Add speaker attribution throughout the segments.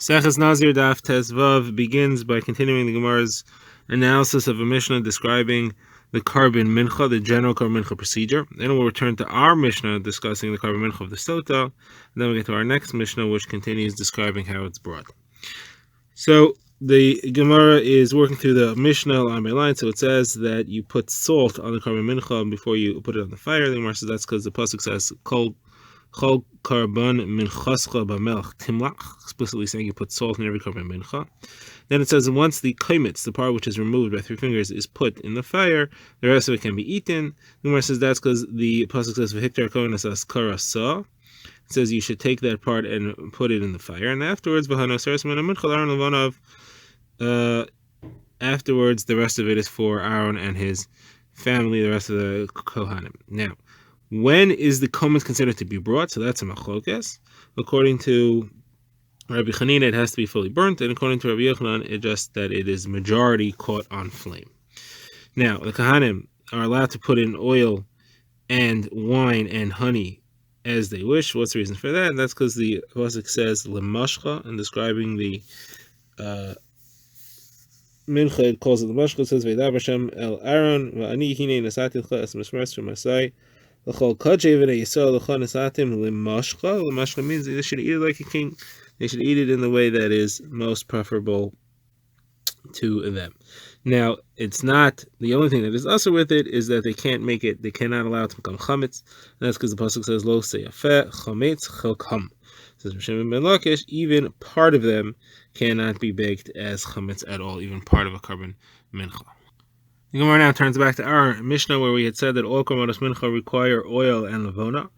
Speaker 1: Sotah Daf Tezvav begins by continuing the Gemara's analysis of a Mishnah describing the carbon mincha, the general carbon mincha procedure. Then we'll return to our Mishnah discussing the carbon mincha of the Sotah. And then we'll get to our next Mishnah, which continues describing how it's brought. So the Gemara is working through the Mishnah line by line. So it says that you put salt on the carbon mincha before you put it on the fire. The Gemara says that's because the pasuk says Chol carbon minchascha b'melch timlach, explicitly saying you put salt in every carbon mincha. Then it says once the kaimitz, the part which is removed by 3 fingers, is put in the fire, the rest of it can be eaten. The Gemara says that's because the pasuk says v'hiktar kohen asas karasa. It says you should take that part and put it in the fire, and afterwards afterwards the rest of it is for Aaron and his family, the rest of the kohanim. Now, when is the komet considered to be brought? So that's a machlokes. According to Rabbi Chanina, it has to be fully burnt, and according to Rabbi Yochanan, it just that it is majority caught on flame. Now, the kohanim are allowed to put in oil and wine and honey as they wish. What's the reason for that? And that's because the pasuk says lemashcha, and describing the mincha, it calls it lemashcha. It says v'davar Hashem el Aaron v'ani hinei nasati l'cha es mishmeres v'masai. Lemashcha means they should eat it like a king. They should eat it in the way that is most preferable to them. Now, it's not the only thing that is also with it is that they can't make it. They cannot allow it to become chametz. And that's because the pasuk says lo seyafeh chametz chelkam. It says Hashem ben Lakish, even part of them cannot be baked as chametz at all. Even part of a carbon mincha. The Gemara now turns back to our Mishnah where we had said that all karbonos mincha require oil and levona,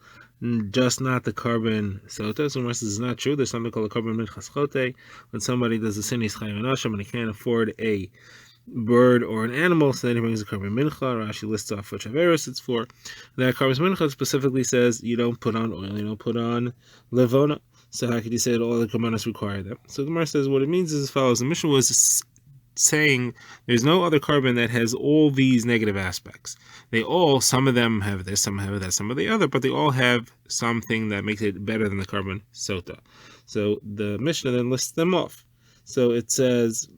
Speaker 1: just not the carbon sotah. So this is not true. There's something called a carbon mincha schote. When somebody does a sin, he's chayv and and he can't afford a bird or an animal, so then he brings a carbon mincha. Rashi lists off which averos it's for. That carbon mincha specifically says you don't put on oil, you don't put on levona. So how could you say that all the karbonos require them? So the Gemara says what it means is as follows. The Mishnah was saying there's no other carbon that has all these negative aspects. They all, some of them have this, some have that, some of the other, but they all have something that makes it better than the carbon sotah. So the Mishnah then lists them off. So it says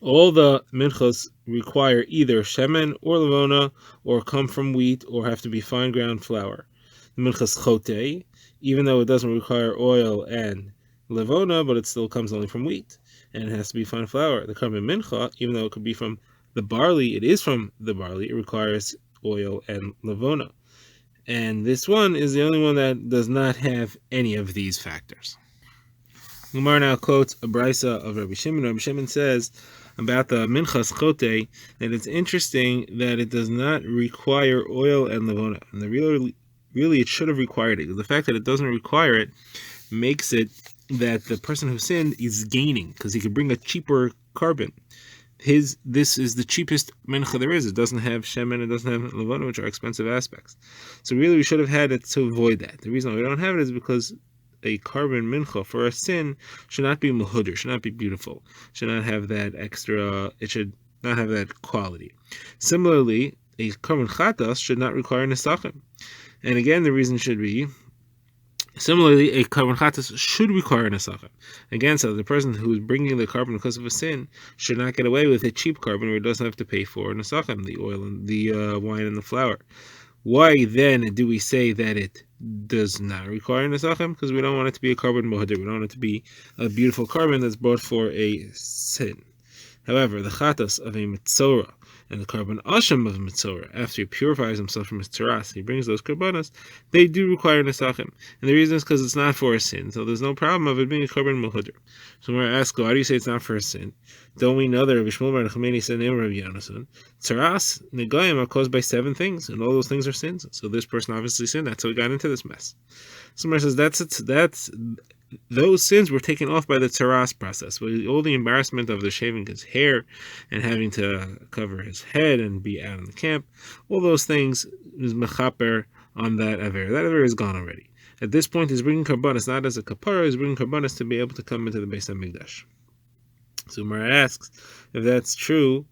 Speaker 1: all the minchas require either shemen or levona, or come from wheat, or have to be fine ground flour. The minchas chote, even though it doesn't require oil and levona, but it still comes only from wheat, and it has to be fine flour. The carbon mincha, even though it could be from the barley, it is from the barley, it requires oil and levona. And this one is the only one that does not have any of these factors. Gemara now quotes a brisa of Rabbi Shimon. Rabbi Shimon says about the minchas chote that it's interesting that it does not require oil and levona. And really it should have required it. The fact that it doesn't require it makes it that the person who sinned is gaining, because he could bring a cheaper carbon. This is the cheapest mincha there is. It doesn't have shemen, it doesn't have levana, which are expensive aspects. So really we should have had it to avoid that. The reason why we don't have it is because a carbon mincha for a sin should not be muhuder, should not be beautiful, should not have that extra, it should not have that quality. Similarly, a carbon chatas should not require nesachim. And again, the reason should be similarly, a carbon chatas should require nesachim. Again, so the person who is bringing the carbon because of a sin should not get away with a cheap carbon where he doesn't have to pay for nesachim, the oil and the wine and the flour. Why then do we say that it does not require nesachim? Because we don't want it to be a carbon mohadir. We don't want it to be a beautiful carbon that's brought for a sin. However, the chatas of a mitzorah and the carbon asham of mitzorah, after he purifies himself from his tzaras, he brings those karbanos, they do require nesachim. And the reason is because it's not for a sin, so there's no problem of it being a carbon mohadir. So when I ask, why do you say it's not for a sin? Don't we know that Rabbi Shmuel bar Nachmani said in Rabbi Yonasan, tzaras negayim are caused by 7 things, and all those things are sins. So this person obviously sinned. That's how he got into this mess. Somebody says that's those sins were taken off by the tzaras process. With all the embarrassment of the shaving his hair and having to cover his head and be out in the camp, all those things is mechaper on that aver. That aver is gone already. At this point, he's bringing karbanos not as a kapara, he's bringing karbanos to be able to come into the Beis HaMikdash. So Mara asks, if that's true,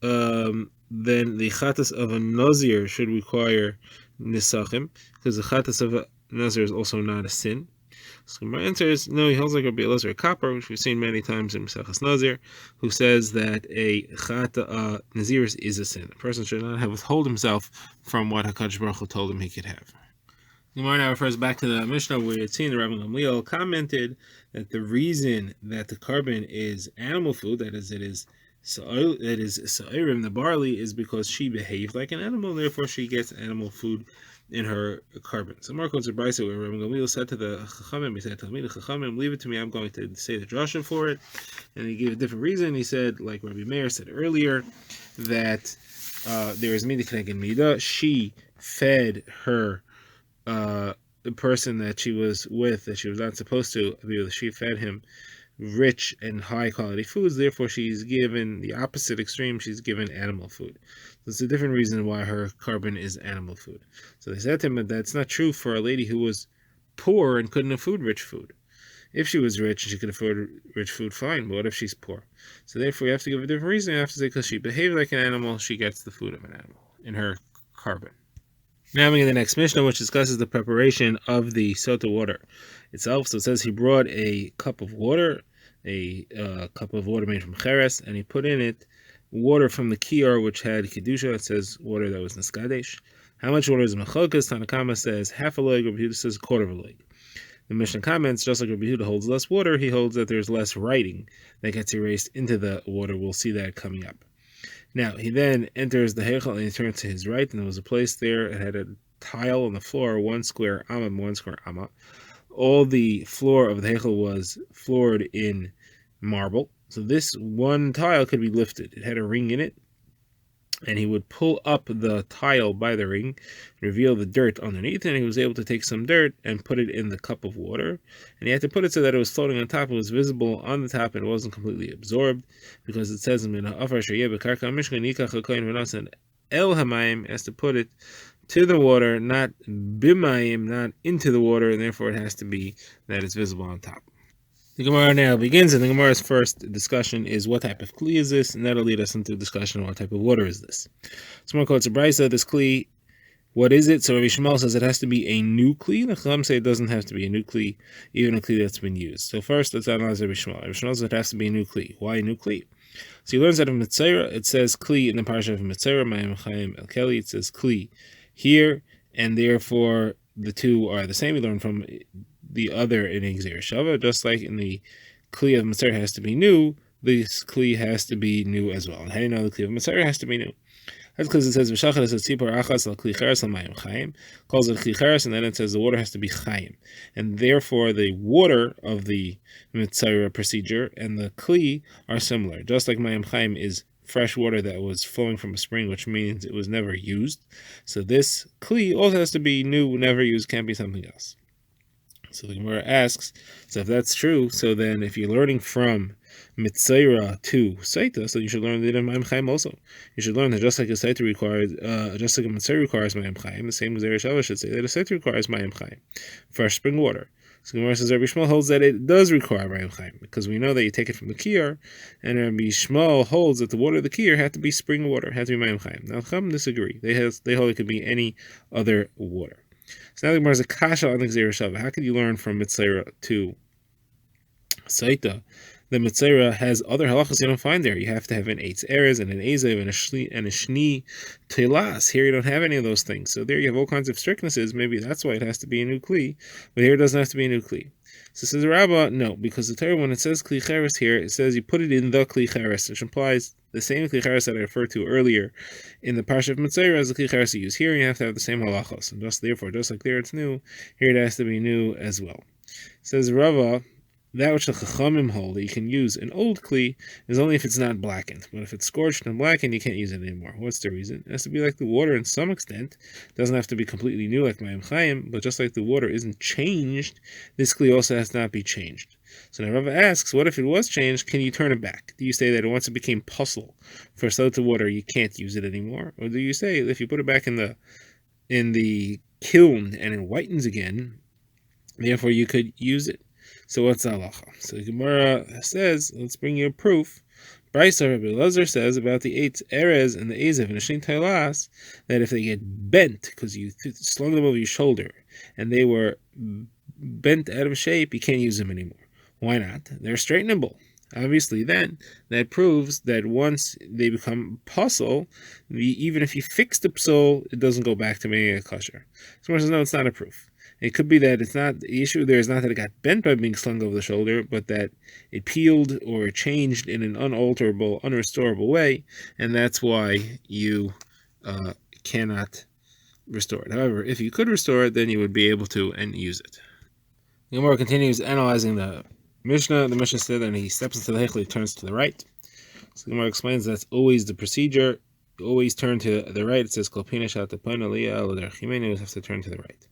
Speaker 1: then the chatas of a nazir should require nisachim, because the chatas of a nazir is also not a sin. So my answer is no. He holds like Rabbi Elazar Kappa, which we've seen many times in Maseches Nazir, who says that a chata naziris is a sin. A person should not have withhold himself from what Hakadosh Baruch Hu told him he could have. Gemara now refers back to the Mishnah where we had seen the Rabbi Gamliel commented that the reason that the carbon is animal food, that is, it is sa'irim, the barley, is because she behaved like an animal, and therefore she gets animal food in her carbon. So Mark quotes a brisa where Rabbi Gamliel said to the Chachamim, he said, "Tell me the Chachamim, leave it to me. I'm going to say the drasha for it." And he gave a different reason. He said, like Rabbi Meir said earlier, that there is midah k'neged midah. She fed her the person that she was with, that she was not supposed to, she fed him rich and high quality foods, therefore she's given the opposite extreme, she's given animal food. So it's a different reason why her carbon is animal food. So they said to him that that's not true for a lady who was poor and couldn't afford rich food. If she was rich and she could afford rich food, fine, but what if she's poor? So therefore you have to give a different reason. You have to say because she behaved like an animal, she gets the food of an animal in her carbon. Now we get the next Mishnah, which discusses the preparation of the Sotah water itself. So it says he brought a cup of water, made from cheres, and he put in it water from the kior, which had kedusha. It says water that was neskadesh. How much water is mechokas? Tanakama says half a loig. Rabbi Yehuda says a quarter of a loig. The Mishnah comments, just like Rabbi Yehuda holds less water, he holds that there's less writing that gets erased into the water. We'll see that coming up. Now, he then enters the Heichal and he turns to his right, and there was a place there. It had a tile on the floor, 1 square amma, 1 square amma. All the floor of the Heichal was floored in marble. So this one tile could be lifted. It had a ring in it, and he would pull up the tile by the ring, reveal the dirt underneath, and he was able to take some dirt and put it in the cup of water. And he had to put it so that it was floating on top, it was visible on the top, and it wasn't completely absorbed, because it says in El Hamayim, has to put it to the water, not bimayim, not into the water, and therefore it has to be that it's visible on top. The Gemara now begins, and the Gemara's first discussion is what type of kli is this, and that'll lead us into a discussion on what type of water is this. So more quotes a brisa, this kli, what is it? So Rabbi Shmuel says it has to be a new kli. The Chacham say it doesn't have to be a new kli, even a kli that's been used. So first, let's analyze Rabbi Shmuel. Rabbi Shmuel says it has to be a new kli. Why a new kli? So he learns out of Mitzayra, it says kli in the parasha of Mitzayra, Mayim Chaim El Keli, it says kli here, and therefore the two are the same. We learn from the other in Exer Shava, just like in the kli of Mitzayra has to be new, this kli has to be new as well. And how do you know the kli of Mitzayra has to be new? That's because it says v'shachar, it says tzipor achas al kli cheres al mayim chayim, calls it kli cheres, and then it says the water has to be chayim, and therefore the water of the Mitzayra procedure and the kli are similar. Just like mayim chayim is fresh water that was flowing from a spring, which means it was never used. So this kli also has to be new, never used, can't be something else. So the Gemara asks, so if that's true, so then if you're learning from Mitzayra to Sotah, so you should learn that in Mayim Chaim also. You should learn that just like a Sotah requires, just like a Mitzayra requires Mayim Chaim, the same as Exer Shava should say that a Sotah requires Mayim Chaim, fresh spring water. So Gemara says Rabbi Shmuel holds that it does require Mayim Chaim, because we know that you take it from the Kiyar, and Rabbi Shmuel holds that the water of the Kiyar had to be spring water, had to be Mayim Chaim. Now Chacham disagree. They hold it could be any other water. So now the Gemara is a kasha on the Exer Shava. How could you learn from Mitzayra to Sotah? The Mitzayra has other halachas you don't find there. You have to have an eitz erez and an ezev and a shni telas. Here you don't have any of those things. So there you have all kinds of strictnesses. Maybe that's why it has to be a new kli. But here it doesn't have to be a new kli. So says the Rabbah, no, because the Torah, when it says kli cheres here, it says you put it in the kli cheres, which implies the same kli cheres that I referred to earlier in the Parsha of Mitzayra as the kli cheres you use here. You have to have the same halachos. And just like there it's new, here it has to be new as well. Says Rabbah, that which the Chachamim hold that you can use an old kli is only if it's not blackened. But if it's scorched and blackened, you can't use it anymore. What's the reason? It has to be like the water in some extent. It doesn't have to be completely new like Mayim Chaim, but just like the water isn't changed, this kli also has to not be changed. So now Rava asks, what if it was changed? Can you turn it back? Do you say that once it became puzzle for Sotah water, you can't use it anymore? Or do you say if you put it back in the kiln and it whitens again, therefore you could use it? So what's halacha? So Gemara says, let's bring you a proof. Brisa Rabbi Elazar says about the eitz erez and the ezev and the shni telas that if they get bent because you slung them over your shoulder and they were bent out of shape, you can't use them anymore. Why not? They're straightenable. Obviously, then that proves that once they become puzzle, even if you fix the psol, it doesn't go back to being a kosher. So says, no, it's not a proof. It could be that it's not the issue. There is not that it got bent by being slung over the shoulder, but that it peeled or changed in an unalterable, unrestorable way, and that's why you cannot restore it. However, if you could restore it, then you would be able to and use it. The Gemara continues analyzing the Mishnah. The Mishnah said that he steps into the Hechel, he turns to the right. So the Gemara explains that's always the procedure. You always turn to the right. It says Klopina Shatapon Aliyah Alodar Chimenu, you have to turn to the right.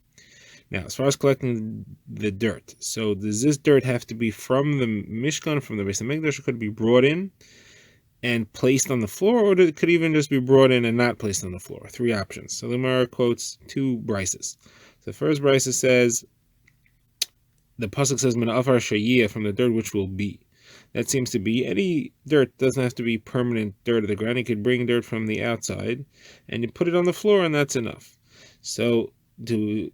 Speaker 1: Now, as far as collecting the dirt, so does this dirt have to be from the Mishkan, from the Beis Hamikdash, or could it be brought in and placed on the floor, or it could even just be brought in and not placed on the floor? Three options. So the Gemara quotes two brises. The first brisa says, the pasuk says, "Min afar shayiyah," from the dirt which will be. That seems to be any dirt. Doesn't have to be permanent dirt of the ground. You could bring dirt from the outside and you put it on the floor, and that's enough. So to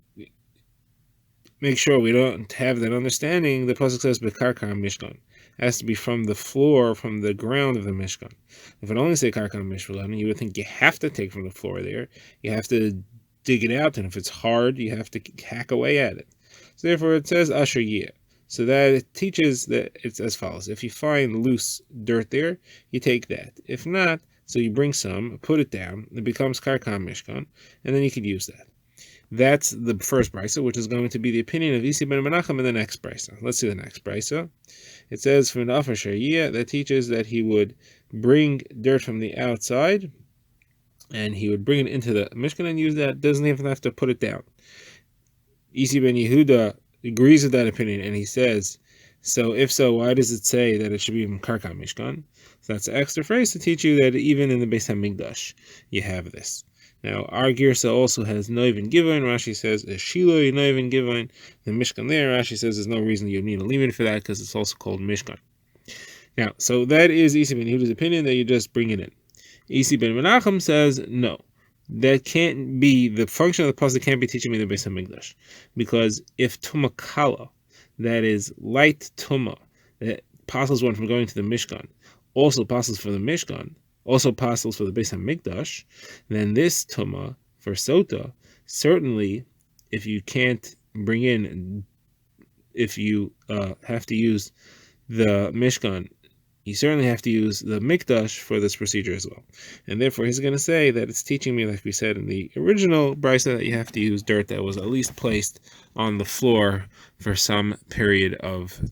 Speaker 1: make sure we don't have that understanding, the pasuk says "Bekarka Mishkan." It has to be from the floor, from the ground of the Mishkan. If it only say Karka Mishkan, you would think you have to take from the floor there. You have to dig it out, and if it's hard, you have to hack away at it. So therefore, it says Asher Yeh. So that it teaches that it's as follows: if you find loose dirt there, you take that. If not, so you bring some, put it down, it becomes Karka Mishkan, and then you could use that. That's the first brisa, which is going to be the opinion of Isi ben Menachem in the next brisa. Let's see the next brisa. It says from Afar Shariah that teaches that he would bring dirt from the outside and he would bring it into the Mishkan and use that. Doesn't even have to put it down. Isi ben Yehuda agrees with that opinion, and he says, so if so, why does it say that it should be from Karka Mishkan? So that's an extra phrase to teach you that even in the Beis Hamikdash you have this. Now, our Girsa also has Noiven Givon. Rashi says Shiloi Noiven Givon. The Mishkan there, Rashi says there's no reason you need a limit for that because it's also called Mishkan. Now, so that is Isi ben Yehuda's opinion that you just bring it in. Isi ben Menachem says no. That can't be, the function of the pasuk can't be teaching me the Beis Hamikdash. Because if Tumah Kala, that is light Tumah, that passes one from going to the Mishkan, also passes for the Mishkan, also passes for the Beis Hamikdash, then this Tumah for Sotah, certainly if you can't bring in, if you have to use the Mishkan, you certainly have to use the Mikdash for this procedure as well. And therefore he's going to say that it's teaching me, like we said in the original brisa, that you have to use dirt that was at least placed on the floor for some period of time.